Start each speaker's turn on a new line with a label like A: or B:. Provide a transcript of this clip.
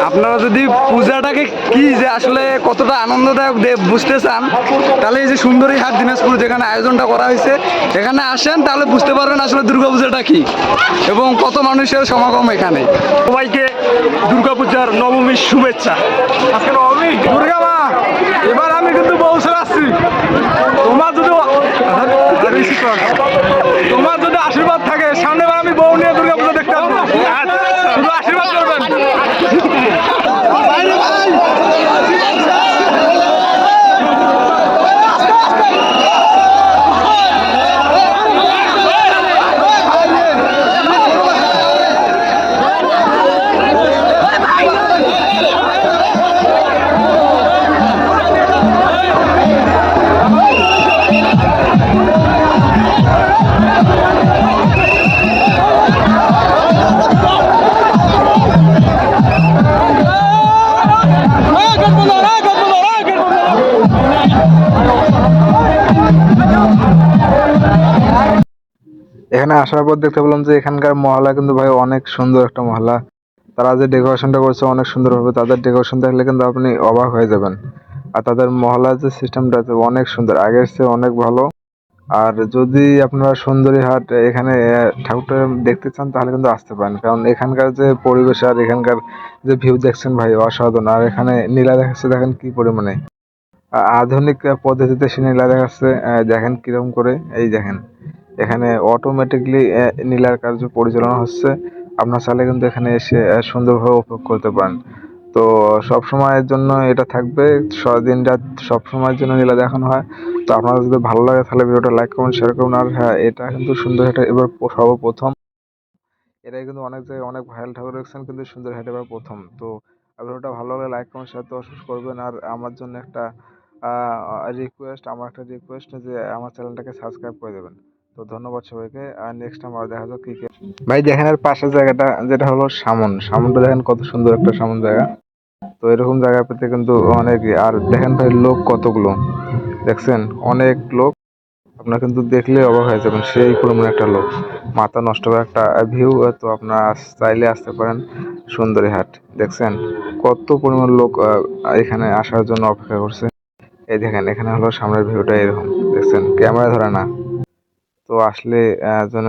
A: আপনারা যদি পূজাটাকে কি যে আসলে কতটা আনন্দদায়ক বুঝতে চান, তাহলে এই যে সুন্দরী হাট দিনাজপুর যেখানে আয়োজনটা করা হয়েছে, এখানে আসেন, তাহলে বুঝতে পারবেন আসলে দুর্গাপূজাটা কি এবং কত মানুষের সমাগম এখানে।
B: সবাইকে দুর্গাপূজার নবমীর শুভেচ্ছা। আজকে নবমী, দুর্গা মা, এবার আমি কিন্তু বলতে আসছি, তোমার যদি তোমার যদি আশীর্বাদ থাকে, সামনেবার আমি বউ নিয়ে দুর্গাপূজা দেখতে আসবো। শুধু আশীর্বাদ করবেন।
C: এখানে আসার পর দেখতে পেলাম যে এখানকার মহল্লা কিন্তু ভাই অনেক সুন্দর একটা মহল্লা। তারা যে ডেকোরেশনটা করছে অনেক সুন্দরভাবে, তাদের ডেকোরেশন দেখলে কিন্তু আপনি অবাক হয়ে যাবেন। আর তাদের মহল্লার যে সিস্টেমটা আছে অনেক সুন্দর, আগের চেয়ে অনেক ভালো। আর যদি আপনারা সুন্দরী হাট এখানে ঠাকুরটা দেখতে চান তাহলে কিন্তু আসতে পারেন, কারণ এখানকার যে পরিবেশ আর এখানকার যে ভিউ দেখছেন ভাই অসাধারণ। আর এখানে নীলা দেখাচ্ছে, দেখেন কি পরিমাণে আধুনিক পদ্ধতিতে সে নীলা দেখাচ্ছে। দেখেন কিরকম করে, এই দেখেন এখানে অটোমেটিকলি নীলার কার্য পরিচালনা হচ্ছে। আপনার চাইলে কিন্তু এখানে এসে সুন্দরভাবে উপভোগ করতে পারেন। তো সব সময়ের জন্য এটা থাকবে, দিন রাত সব সময়ের জন্য নীলা দেখানো হয়। তো আপনাদের যদি ভালো লাগে তাহলে ভিডিওটা লাইক করুন, শেয়ার করুন। আর হ্যাঁ, এটা কিন্তু সুন্দর, এটা এবার সর্বপ্রথম। এরাই কিন্তু অনেক জায়গায় অনেক ভাইরাল ঠাকুর দেখছেন, কিন্তু সুন্দর হাট এবার প্রথম। তো ভিডিওটা ভালো লাগলে লাইক করুন, শেয়ার তো অবশ্যই করবেন। আর আমার জন্য একটা রিকোয়েস্ট যে আমার চ্যানেলটাকে সাবস্ক্রাইব করে দেবেন। তো ধন্যবাদ সবাইকে। আর নেক্সট টাইম আর দেখা যাক কি ভাই দেখেন। আর পাশের জায়গাটা যেটা হলো সামনটা দেখেন কত সুন্দর একটা সামন জায়গা। তো এরকম জায়গা পেতে কিন্তু অনেক। আর দেখেন ভাই লোক কতগুলো, দেখছেন অনেক লোক। আপনার কিন্তু দেখলে অবাক হয়ে যাবেন, সেই পরিমাণ একটা লোক, মাথা নষ্ট করা একটা ভিউ। তো আপনারা চাইলে আসতে পারেন সুন্দরী হাট। দেখছেন কত পরিমাণ লোক এখানে আসার জন্য অপেক্ষা করছে। এই দেখেন এখানে হলো সামনের ভিউটা এরকম, দেখছেন ক্যামেরা ধরে না। তো আসলে যেন